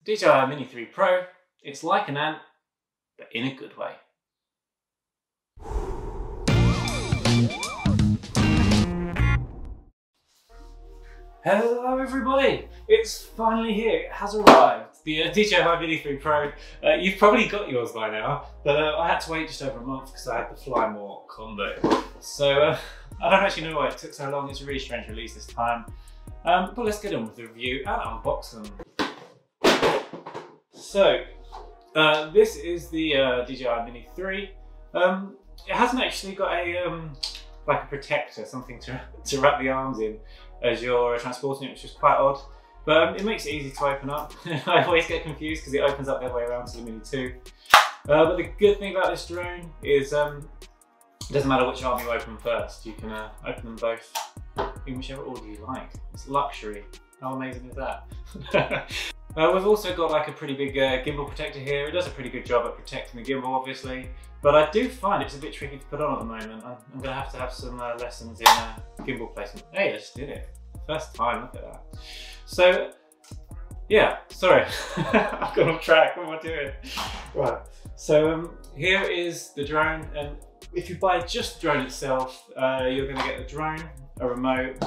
DJI Mini 3 Pro, it's like an ant, but in a good way. Hello everybody, it's finally here, it has arrived, the DJI Mini 3 Pro. You've probably got yours by now, but I had to wait just over a month because I had the Fly More combo. So I don't actually know why it took so long. It's a really strange release this time. But let's get on with the review and unbox them. So this is the DJI Mini 3. It hasn't actually got a like a protector, something to wrap the arms in as you're transporting it, which is quite odd. But it makes it easy to open up. I always get confused because it opens up the other way around to the Mini 2. But the good thing about this drone is it doesn't matter which arm you open first. You can open them both in whichever order you like. It's luxury. How amazing is that? We've also got like a pretty big gimbal protector here. It does a pretty good job at protecting the gimbal, obviously. But I do find it's a bit tricky to put on at the moment. I'm going to have some lessons in gimbal placement. Hey, I just did it. First time, look at that. So, yeah, sorry. I've gone off track. What am I doing? Right, so here is the drone. And if you buy just the drone itself, you're going to get the drone, a remote,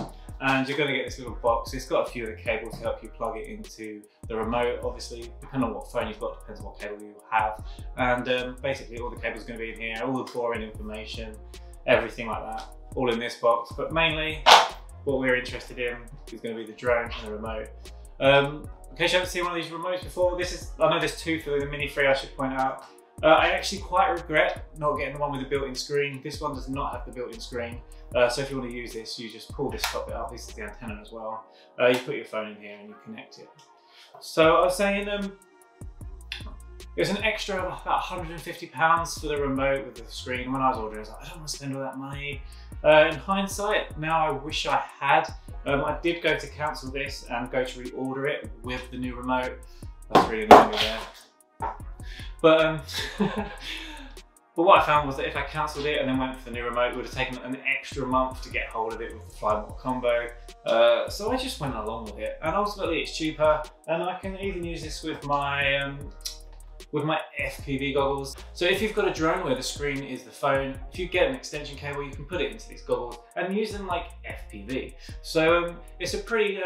and you're going to get this little box. It's got a few of the cables to help you plug it into the remote. Obviously, depending on what phone you've got, depends on what cable you have. And basically all the cables are going to be in here, all the boring information, everything like that, all in this box. But mainly, what we're interested in is going to be the drone and the remote. In case you haven't seen one of these remotes before, I know there's two for the Mini 3, I should point out. I actually quite regret not getting the one with the built-in screen. This one does not have the built-in screen. So if you want to use this, you just pull this top bit up. This is the antenna as well. You put your phone in here and you connect it. So I was saying, it's an extra about £150 for the remote with the screen. When I was ordering, I was like, I don't want to spend all that money. In hindsight, now I wish I had. I did go to cancel this and go to reorder it with the new remote. That's really annoying me there. But what I found was that if I cancelled it and then went for the new remote, it would have taken an extra month to get hold of it with the Fly More combo. So I just went along with it, and ultimately it's cheaper, and I can even use this with my FPV goggles. So if you've got a drone where the screen is the phone, if you get an extension cable, you can put it into these goggles and use them like FPV. So it's a pretty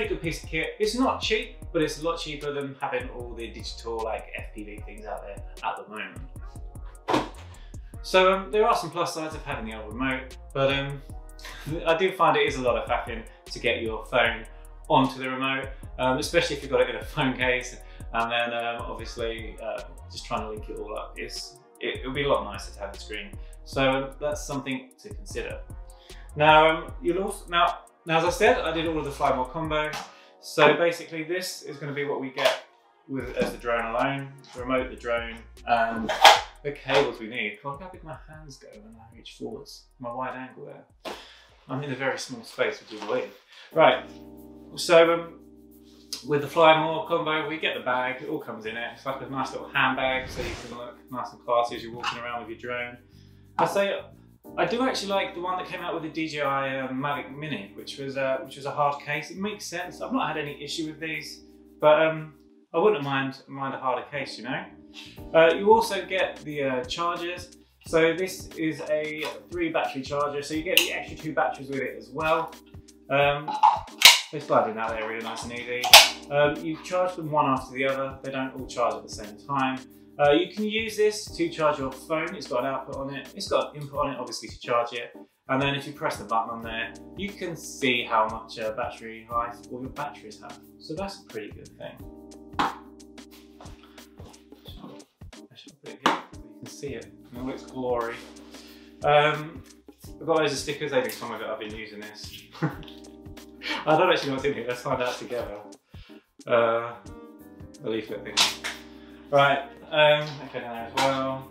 good piece of kit. It's not cheap, but it's a lot cheaper than having all the digital like FPV things out there at the moment. So there are some plus sides of having the old remote, but I do find it is a lot of faffing to get your phone onto the remote, especially if you've got it in a phone case, and then obviously just trying to link it all up. It would be a lot nicer to have the screen. So that's something to consider. Now, now as I said, I did all of the Fly More combo. So basically this is going to be what we get as the drone alone, the remote, the drone, and the cables we need. God, look how big my hands go when I reach forwards. My wide angle there. I'm in a very small space, which is weird. Right, so with the Fly More combo, we get the bag, it all comes in it. It's like a nice little handbag, so you can look nice and classy as you're walking around with your drone. I do actually like the one that came out with the DJI Mini, which was a hard case. It makes sense. I've not had any issue with these, but I wouldn't mind a harder case, you know. You also get the chargers. So this is a 3 battery charger, so you get the extra 2 batteries with it as well. They slide in out there really nice and easy. You charge them one after the other. They don't all charge at the same time. You can use this to charge your phone. It's got an output on it. It's got an input on it, obviously, to charge it. And then if you press the button on there, you can see how much battery life all your batteries have. So that's a pretty good thing. I should put it here so you can see it in all its glory. I've got loads of stickers. They do some of it. I've been using this. I don't actually know what's in here. Let's find out together. A leaflet thing. Right. Okay, down there as well.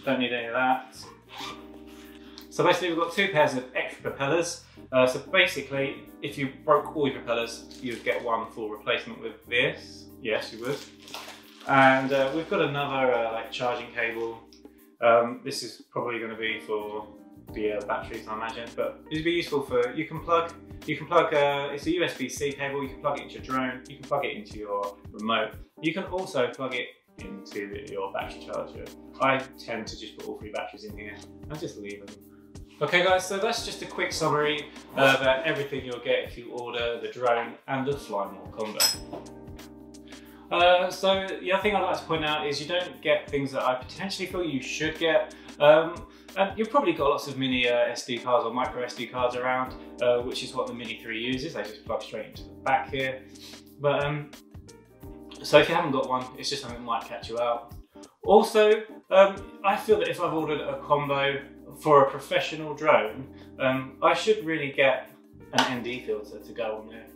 Don't need any of that. So basically we've got 2 pairs of extra propellers. So basically, if you broke all your propellers, you'd get one full replacement with this. Yes, you would. And we've got another like charging cable. This is probably going to be for the batteries, I imagine, but it'd be useful for, you can plug, it's a USB-C cable, you can plug it into your drone, you can plug it into your remote, you can also plug it into your battery charger. I tend to just put all 3 batteries in here and just leave them. Okay guys, so that's just a quick summary of everything you'll get if you order the drone and the Fly More combo. So the other thing I'd like to point out is you don't get things that I potentially feel you should get. And you've probably got lots of mini SD cards or micro SD cards around, which is what the Mini 3 uses. They just plug straight into the back here. But so if you haven't got one, it's just something that might catch you out. Also, I feel that if I've ordered a combo for a professional drone, I should really get an ND filter to go on there.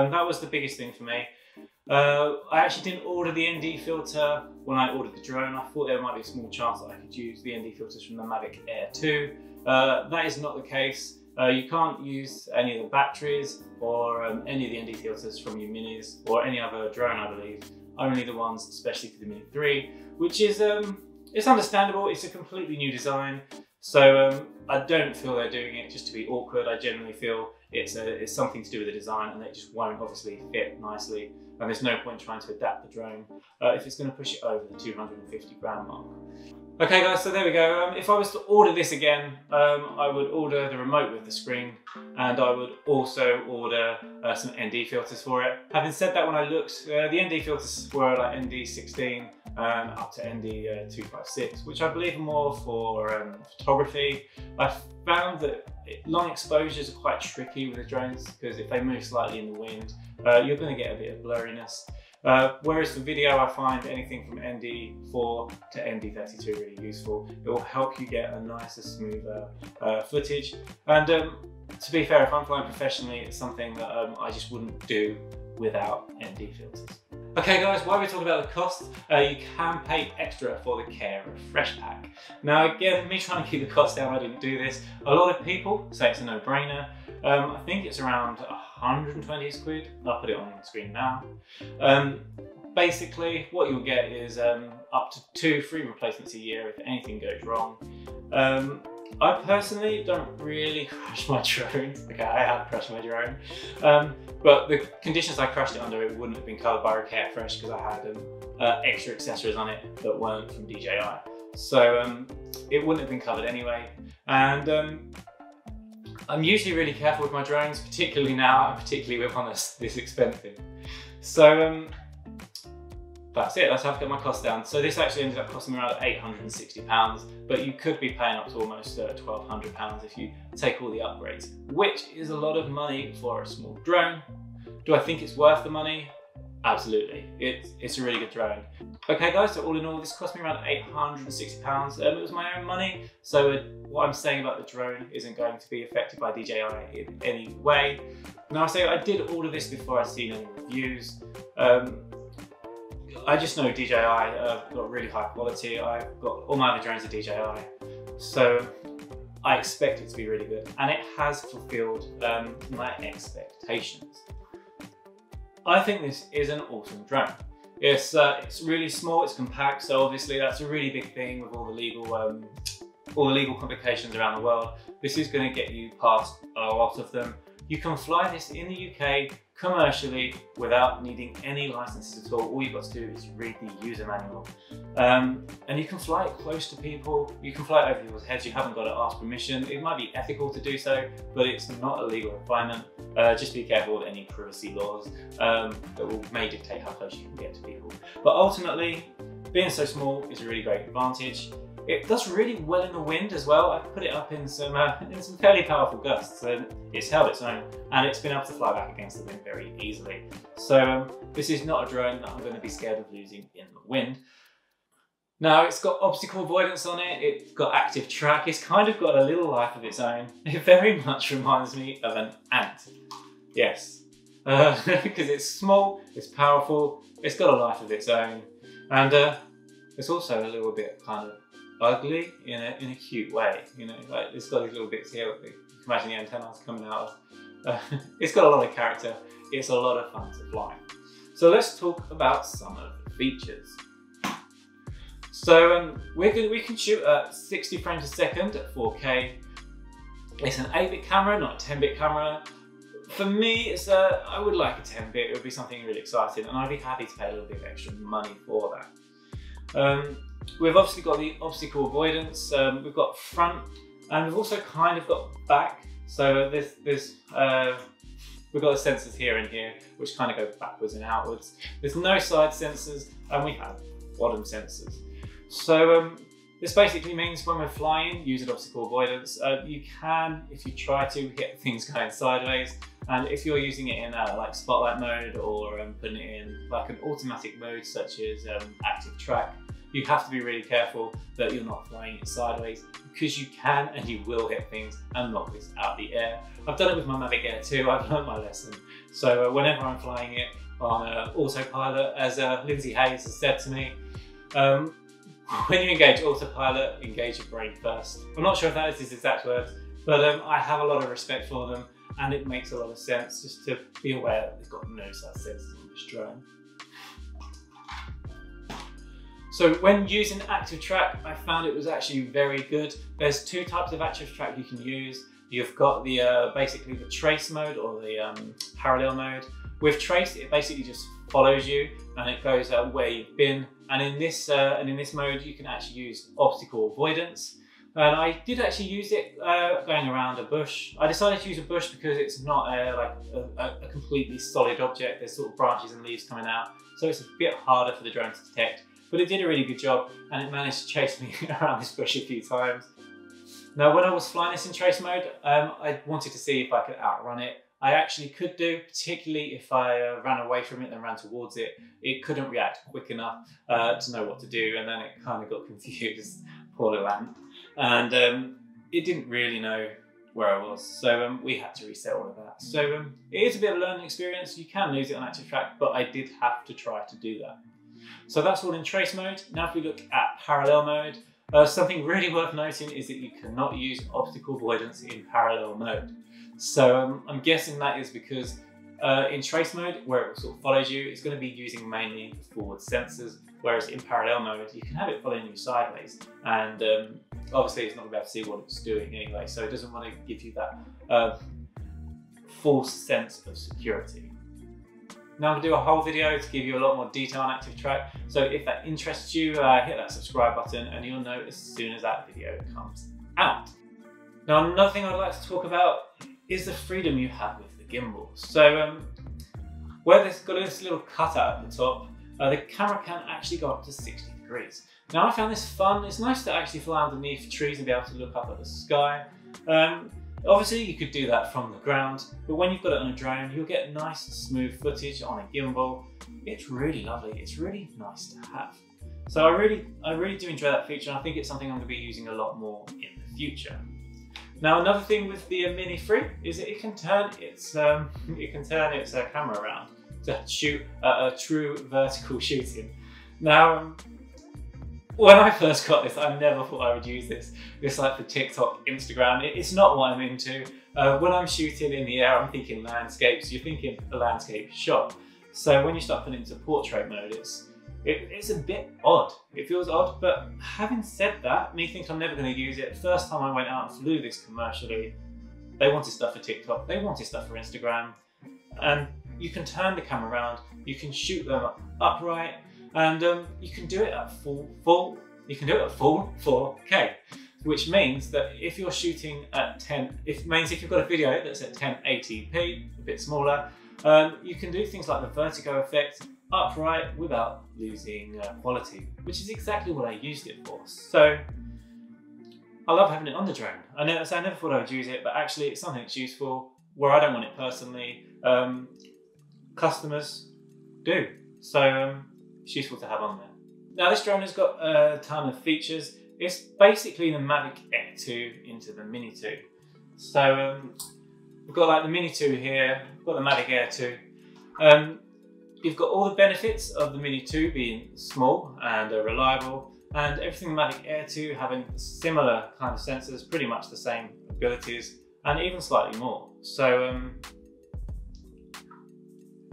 That was the biggest thing for me. I actually didn't order the ND filter when I ordered the drone. I thought there might be a small chance that I could use the ND filters from the Mavic Air 2. That is not the case. You can't use any of the batteries or any of the ND filters from your Minis or any other drone, I believe. Only the ones especially for the Mini 3, which is, it's understandable. It's a completely new design. So I don't feel they're doing it just to be awkward. I generally feel it's something to do with the design, and it just won't obviously fit nicely. And there's no point trying to adapt the drone if it's going to push it over the 250 gram mark. Okay guys, so there we go. If I was to order this again, I would order the remote with the screen, and I would also order some ND filters for it. Having said that, when I looked, the ND filters were like ND16 up to ND256, which I believe are more for photography. I found that long exposures are quite tricky with the drones, because if they move slightly in the wind, you're going to get a bit of blurriness. Whereas for video, I find anything from ND4 to ND32 really useful. It will help you get a nicer, smoother footage. And to be fair, if I'm flying professionally, it's something that I just wouldn't do without ND filters. Okay guys, while we're talking about the cost, you can pay extra for the Care Refresh Pack. Now again, me trying to keep the cost down, I didn't do this. A lot of people say it's a no-brainer. I think it's around 120 quid. I'll put it on the screen now. Basically, what you'll get is up to 2 free replacements a year if anything goes wrong. I personally don't really crash my drone. Okay, I have crashed my drone. But the conditions I crashed it under, it wouldn't have been covered by Care Fresh because I had extra accessories on it that weren't from DJI. So it wouldn't have been covered anyway. And I'm usually really careful with my drones, particularly now, and particularly with one that's this expensive. So that's it, that's how to get my costs down. So this actually ended up costing me around £860, but you could be paying up to almost £1,200 if you take all the upgrades, which is a lot of money for a small drone. Do I think it's worth the money? Absolutely, it's a really good drone. Okay guys, so all in all, this cost me around £860. It was my own money, so what I'm saying about the drone isn't going to be affected by DJI in any way. Now I say I did order this before I'd seen any reviews. I just know DJI got really high quality. I've got all my other drones are DJI, so I expect it to be really good, and it has fulfilled my expectations. I think this is an awesome drone. It's really small, it's compact, so obviously that's a really big thing with all the legal complications around the world. This is going to get you past a lot of them. You can fly this in the UK commercially without needing any licenses at all. All you've got to do is read the user manual. And you can fly it close to people. You can fly it over people's heads. You haven't got to ask permission. It might be ethical to do so, but it's not a legal requirement. Just be careful with any privacy laws that may dictate how close you can get to people. But ultimately, being so small is a really great advantage. It does really well in the wind as well. I've put it up in some fairly powerful gusts, and it's held its own, and it's been able to fly back against the wind very easily. So this is not a drone that I'm going to be scared of losing in the wind. Now it's got optical avoidance on it, it's got active track, it's kind of got a little life of its own. It very much reminds me of an ant. Yes, because it's small, it's powerful, it's got a life of its own, and it's also a little bit kind of ugly in a cute way, you know, like it's got these little bits here, you can imagine the antennas coming out of. It's got a lot of character, it's a lot of fun to fly. So let's talk about some of the features. So we can shoot at 60 frames a second at 4K. It's an 8-bit camera, not a 10-bit camera. For me, I would like a 10-bit. It would be something really exciting, and I'd be happy to pay a little bit of extra money for that. We've obviously got the optical avoidance. We've got front, and we've also kind of got back. So we've got the sensors here and here, which kind of go backwards and outwards. There's no side sensors, and we have bottom sensors. So this basically means when we're flying, using optical avoidance, you can, if you try to, get things going sideways. And if you're using it in like spotlight mode, or putting it in like an automatic mode, such as active track, you have to be really careful that you're not flying it sideways, because you can and you will hit things and knock this out of the air. I've done it with my Mavic Air 2, I've learned my lesson. So whenever I'm flying it on autopilot, as Lindsay Hayes has said to me, when you engage autopilot, engage your brain first. I'm not sure if that is his exact words, but I have a lot of respect for them, and it makes a lot of sense just to be aware that they've got no such sensors on this drone. So when using active track, I found it was actually very good. There's two types of active track you can use. You've got the basically the trace mode, or the parallel mode. With trace, it basically just follows you and it goes where you've been. And in this mode, you can actually use optical avoidance. And I did actually use it going around a bush. I decided to use a bush because it's not a completely solid object. There's sort of branches and leaves coming out, so it's a bit harder for the drone to detect. But it did a really good job, and it managed to chase me around this bush a few times. Now, when I was flying this in trace mode, I wanted to see if I could outrun it. I actually could do, particularly if I ran away from it and ran towards it. It couldn't react quick enough to know what to do, and then it kind of got confused, poor little ant. And it didn't really know where I was, so we had to reset all of that. So it is a bit of a learning experience. You can lose it on active track, but I did have to try to do that. So that's all in trace mode. Now if we look at parallel mode, something really worth noting is that you cannot use optical avoidance in parallel mode. So I'm guessing that is because in trace mode, where it sort of follows you, it's going to be using mainly forward sensors, whereas in parallel mode, you can have it following you sideways, and obviously it's not going to be able to see what it's doing anyway, so it doesn't want to give you that false sense of security. Now I'm going to do a whole video to give you a lot more detail on active track, so if that interests you, hit that subscribe button and you'll know as soon as that video comes out. Now another thing I'd like to talk about is the freedom you have with the gimbal. So where it's got this little cutout at the top, the camera can actually go up to 60 degrees. Now I found this fun. It's nice to actually fly underneath trees and be able to look up at the sky. Obviously you could do that from the ground, but when you've got it on a drone, you'll get nice smooth footage on a gimbal. It's really lovely. It's really nice to have. So I really do enjoy that feature, and I think it's something I'm going to be using a lot more in the future. Now another thing with the Mini 3 is that it can turn its camera around to shoot a true vertical shooting. Now when I first got this, I never thought I would use this. It's like for TikTok, Instagram. It's not what I'm into. When I'm shooting in the air, I'm thinking landscapes. You're thinking a landscape shot. So when you start putting it into portrait mode, it's a bit odd. It feels odd, but having said that, me thinking I'm never going to use it, first time I went out and flew this commercially, they wanted stuff for TikTok, they wanted stuff for Instagram, and you can turn the camera around, you can shoot them upright, and you can do it at full 4K, which means that if you're shooting at if you've got a video that's at 1080p, a bit smaller, you can do things like the vertigo effect upright without losing quality, which is exactly what I used it for. So I love having it on the drone. I never thought I would use it, but actually it's something that's useful where I don't want it personally. Customers do, so it's useful to have on there. Now this drone has got a ton of features. It's basically the Mavic Air 2 into the Mini 2. So we've got like the Mini 2 here, we've got the Mavic Air 2. You've got all the benefits of the Mini 2 being small and reliable, and everything the Mavic Air 2 having similar kind of sensors, pretty much the same abilities, and even slightly more. So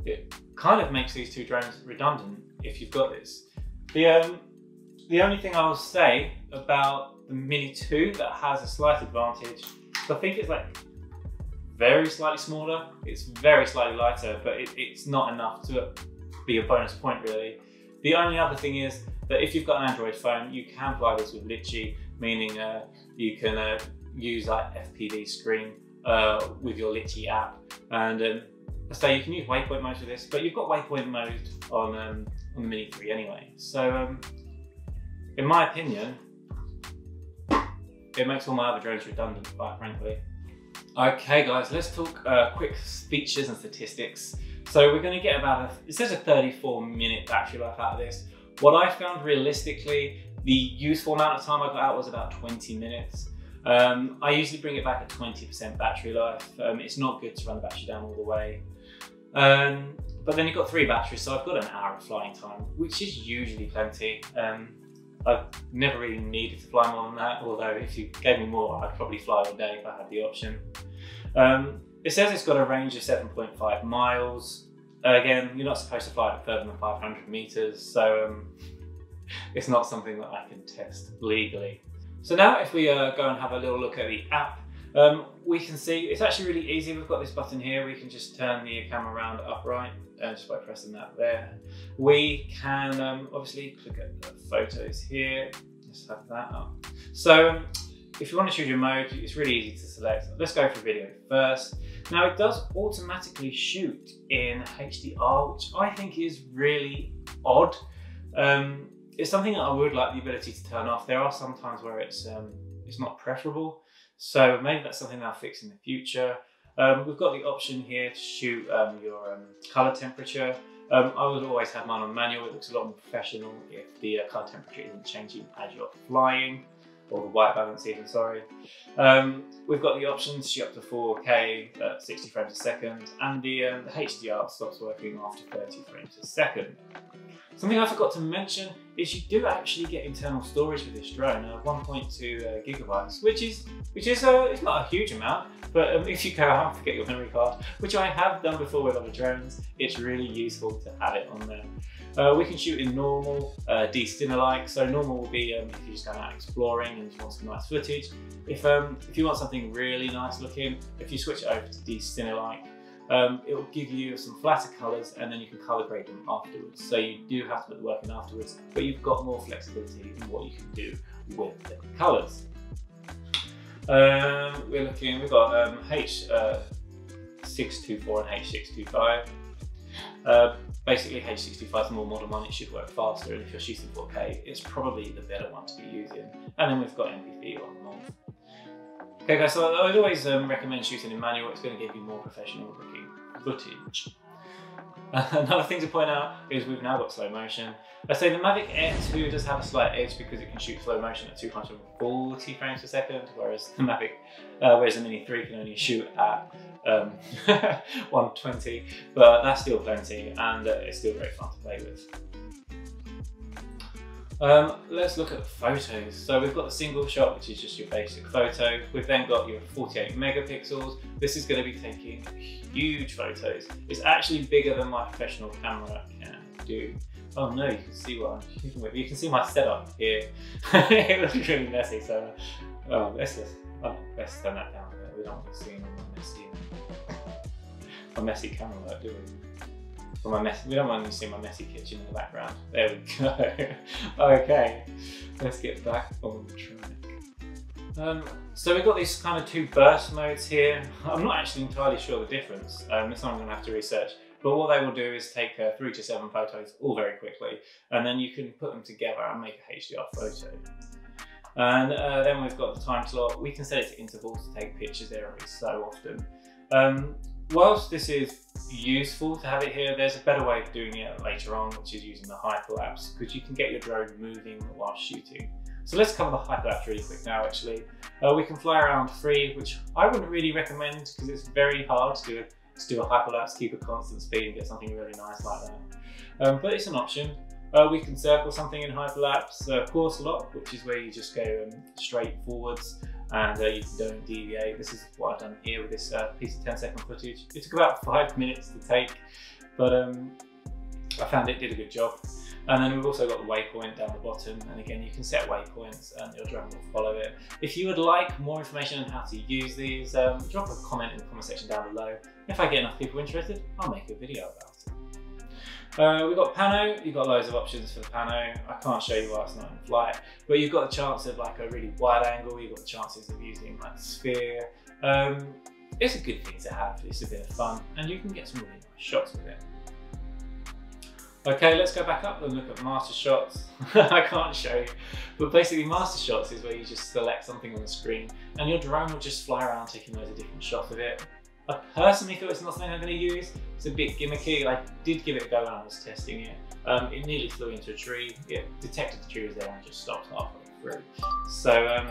it kind of makes these two drones redundant if you've got this. The only thing I will say about the Mini 2 that has a slight advantage I think it's like very slightly smaller. It's very slightly lighter, but it's not enough to be a bonus point really. The only other thing is that if you've got an Android phone, you can fly this with Litchi, meaning you can use like FPV screen with your Litchi app, and so you can use waypoint mode for this, but you've got waypoint mode on the Mini 3 anyway. So in my opinion, it makes all my other drones redundant, quite frankly. Okay guys, let's talk quick features and statistics. So we're going to get about it says a 34-minute battery life out of this. What I found realistically, the useful amount of time I got out was about 20 minutes. I usually bring it back at 20% battery life. It's not good to run the battery down all the way. But then you've got 3 batteries, so I've got an hour of flying time, which is usually plenty. I've never really needed to fly more than that, although if you gave me more, I'd probably fly all day if I had the option. It says it's got a range of 7.5 miles. Again, you're not supposed to fly it further than 500 meters, so it's not something that I can test legally. So now if we go and have a little look at the app, we can see it's actually really easy. We've got this button here. We can just turn the camera around upright just by pressing that there. We can obviously click at the photos here. Let's have that up. So if you want to choose your mode, it's really easy to select. Let's go for video first. Now it does automatically shoot in HDR, which I think is really odd. It's something that I would like the ability to turn off. There are some times where it's not preferable. So maybe that's something I'll fix in the future. We've got the option here to shoot your color temperature. I would always have mine on manual. It looks a lot more professional if the color temperature isn't changing as you're flying, or the white balance even, sorry. We've got the option to shoot up to 4K at 60 frames a second, and the HDR stops working after 30 frames a second. Something I forgot to mention is you do actually get internal storage with this drone, 1.2 gigabytes, which is it's not a huge amount, but if you go out and forget your memory card, which I have done before with other drones, it's really useful to have it on there. We can shoot in normal, de-stimmer-like. So normal will be if you're just going out exploring and you want some nice footage. If you want something really nice looking, if you switch it over to de-stimmer-like, it will give you some flatter colours, and then you can colour grade them afterwards. So you do have to put the work in afterwards, but you've got more flexibility in what you can do with the colours. We've got H624 and H625. Basically H625 is the more modern one, it should work faster, and if you're shooting 4K, it's probably the better one to be using. And then we've got MPV on the north. Okay guys, so I would always recommend shooting in manual. It's going to give you more professional looking footage. Another thing to point out is we've now got slow motion. I say the Mavic Air 2 does have a slight edge because it can shoot slow motion at 240 frames per second, whereas the Mini 3 can only shoot at 120, but that's still plenty, and it's still great fun to play with. Let's look at photos. So we've got the single shot, which is just your basic photo. We've then got your 48 megapixels. This is going to be taking huge photos. It's actually bigger than my professional camera can do. Oh no, you can see what I'm shooting with. You can see my setup here. It looks really messy, so let's turn that down a bit. We don't want to see my messy camera work, do we? We don't want to see my messy kitchen in the background. There we go. Okay, let's get back on track. So we've got these kind of 2 burst modes here. I'm not actually entirely sure the difference. It's something I'm going to have to research. But what they will do is take 3 to 7 photos all very quickly, and then you can put them together and make a HDR photo. And then we've got the time slot. We can set it to intervals to take pictures there every so often. Whilst this is useful to have it here, there's a better way of doing it later on, which is using the hyperlapse, because you can get your drone moving while shooting. So let's cover the hyperlapse really quick now actually. We can fly around free, which I wouldn't really recommend because it's very hard to do a hyperlapse, keep a constant speed and get something really nice like that. But it's an option. We can circle something in hyperlapse, course lock, which is where you just go straight forwards and you don't deviate. This is what I've done here with this piece of 10-second footage. It took about 5 minutes to take, but I found it did a good job. And then we've also got the waypoint down the bottom, and again you can set waypoints and your drone will follow it. If you would like more information on how to use these, drop a comment in the comment section down below. If I get enough people interested, I'll make a video about it. We've got pano, you've got loads of options for the pano. I can't show you why it's not in flight, but you've got the chance of like a really wide angle, you've got the chances of using like sphere. It's a good thing to have, it's a bit of fun, and you can get some really nice shots with it. Okay, let's go back up and look at master shots. I can't show you, but basically master shots is where you just select something on the screen and your drone will just fly around taking loads of different shots of it. I personally thought it's not something I'm going to use. It's a bit gimmicky. I did give it a go when I was testing it. It nearly flew into a tree. It detected the tree was there and just stopped halfway through. So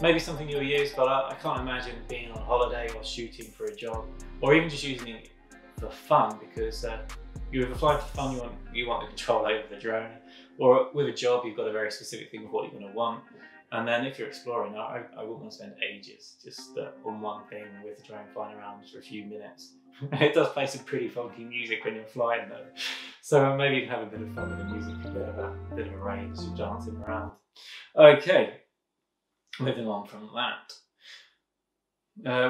maybe something you'll use, but I can't imagine being on holiday or shooting for a job, or even just using it for fun, because you're either flying for fun, you want the control over the drone, or with a job you've got a very specific thing of what you're going to want. And then if you're exploring, I wouldn't want to spend ages just on one thing with the drone flying around for a few minutes. It does play some pretty funky music when you're flying though, so maybe you can have a bit of fun with the music, a bit of a range, you're dancing around. Okay, moving on from that.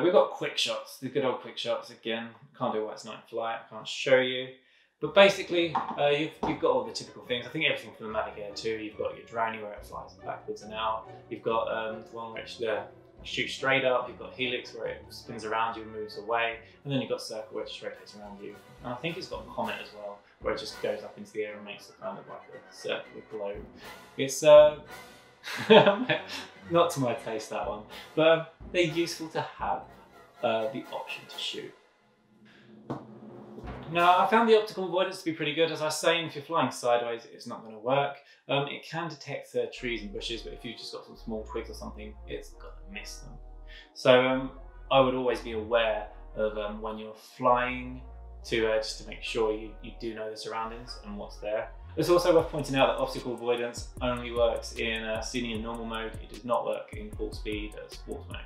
We've got quick shots, the good old quick shots. Again, can't do why it's not in flight, I can't show you. But basically, you've got all the typical things. I think everything from the Mavic Air 2, you've got your drone where it flies backwards and out. You've got the one where it shoots straight up. You've got helix where it spins around you and moves away. And then you've got circle where it just rotates around you. And I think it's got comet as well, where it just goes up into the air and makes a kind of like a circular globe. It's not to my taste, that one, but they're useful to have the option to shoot. Now, I found the optical avoidance to be pretty good. As I was saying, if you're flying sideways, it's not going to work. It can detect trees and bushes, but if you've just got some small twigs or something, it's going to miss them. So I would always be aware of when you're flying just to make sure you do know the surroundings and what's there. It's also worth pointing out that optical avoidance only works in scenic and normal mode. It does not work in full speed sports mode.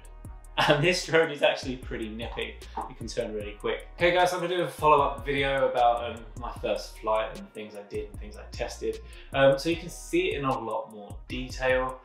And this drone is actually pretty nippy. It can turn really quick. Okay guys, I'm going to do a follow-up video about my first flight and the things I did and things I tested. So you can see it in a lot more detail.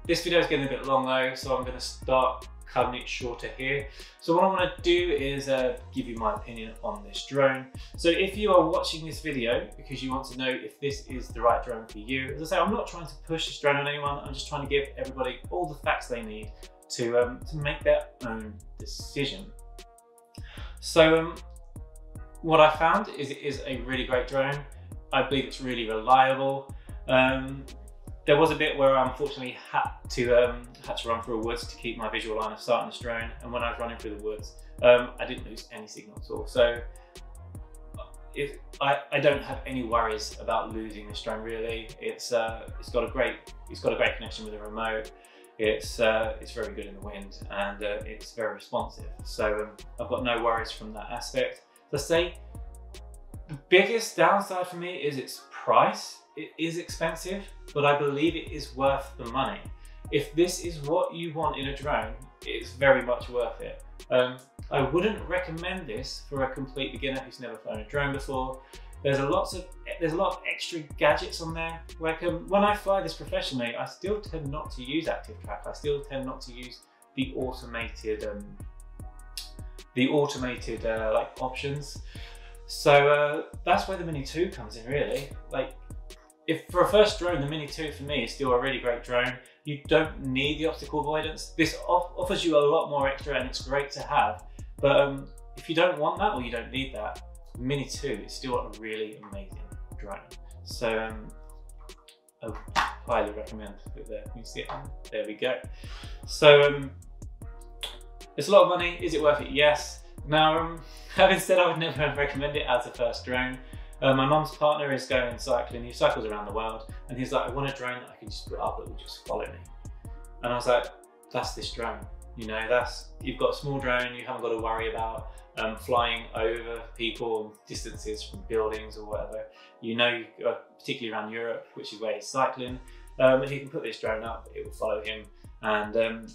This video is getting a bit long though, so I'm going to start cutting it shorter here. So what I want to do is give you my opinion on this drone. So if you are watching this video because you want to know if this is the right drone for you, as I say, I'm not trying to push this drone on anyone. I'm just trying to give everybody all the facts they need to make their own decision. So what I found is it is a really great drone. I believe it's really reliable. There was a bit where I unfortunately had to run through a woods to keep my visual line of sight on this drone, and when I was running through the woods, I didn't lose any signal at all. So I don't have any worries about losing this drone really. It's got a great connection with the remote. It's very good in the wind, and it's very responsive. So I've got no worries from that aspect. Let's say the biggest downside for me is its price. It is expensive, but I believe it is worth the money. If this is what you want in a drone, it's very much worth it. I wouldn't recommend this for a complete beginner who's never flown a drone before. There's a lot of extra gadgets on there. Like when I fly this professionally, I still tend not to use active track. I still tend not to use the automated like options. So that's where the Mini 2 comes in really. Like if for a first drone, the Mini 2 for me is still a really great drone. You don't need the optical avoidance. This offers you a lot more extra and it's great to have. But if you don't want that or you don't need that, Mini 2 is still a really amazing drone. So I would highly recommend it there. You see it? There we go. So it's a lot of money. Is it worth it? Yes. Now, having said I would never recommend it as a first drone. My mum's partner is going cycling. He cycles around the world, and he's like, I want a drone that I can just put up that will just follow me. And I was like, that's this drone. You know, you've got a small drone. You haven't got to worry about flying over people, distances from buildings or whatever. You know, particularly around Europe, which is where he's cycling. If you can put this drone up, it will follow him. And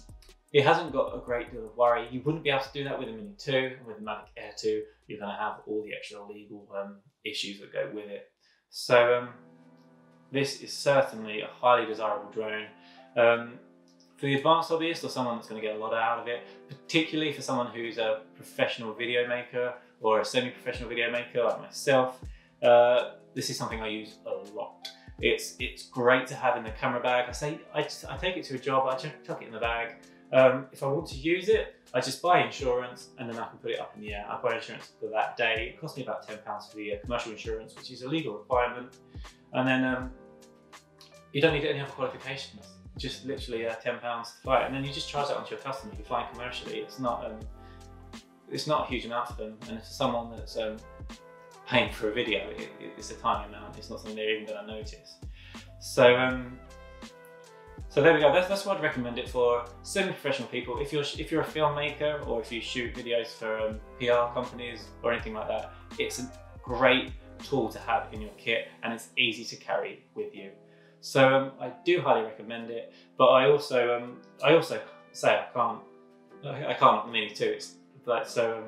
it hasn't got a great deal of worry. You wouldn't be able to do that with a Mini 2, and with the Mavic Air 2, you're going to have all the extra legal issues that go with it. So this is certainly a highly desirable drone. For the advanced hobbyist or someone that's going to get a lot out of it, particularly for someone who's a professional video maker or a semi-professional video maker like myself, this is something I use a lot. It's great to have in the camera bag. I take it to a job, I chuck it in the bag. If I want to use it, I just buy insurance and then I can put it up in the air. I buy insurance for that day. It cost me about £10 for the commercial insurance, which is a legal requirement. And then you don't need any other qualifications. Just literally £10 to fly it, and then you just charge that onto your customer. If you're flying commercially, it's not a huge amount for them, and for someone that's paying for a video, it's a tiny amount. It's not something they're even going to notice. So so there we go. That's what I'd recommend it for semi-professional people. If you're a filmmaker or if you shoot videos for PR companies or anything like that, it's a great tool to have in your kit, and it's easy to carry with you. So I do highly recommend it, but I also say I can't on the Mini 2. It's like, so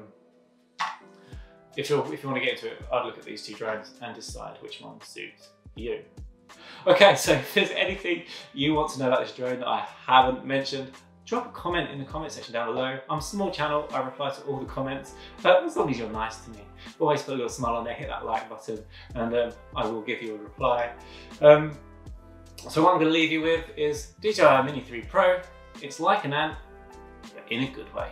if you want to get into it, I'd look at these two drones and decide which one suits you. Okay, so if there's anything you want to know about this drone that I haven't mentioned, drop a comment in the comment section down below. I'm a small channel, I reply to all the comments, but as long as you're nice to me. Always put a little smile on there, hit that like button, and I will give you a reply. So what I'm going to leave you with is DJI Mini 3 Pro. It's like an ant, but in a good way.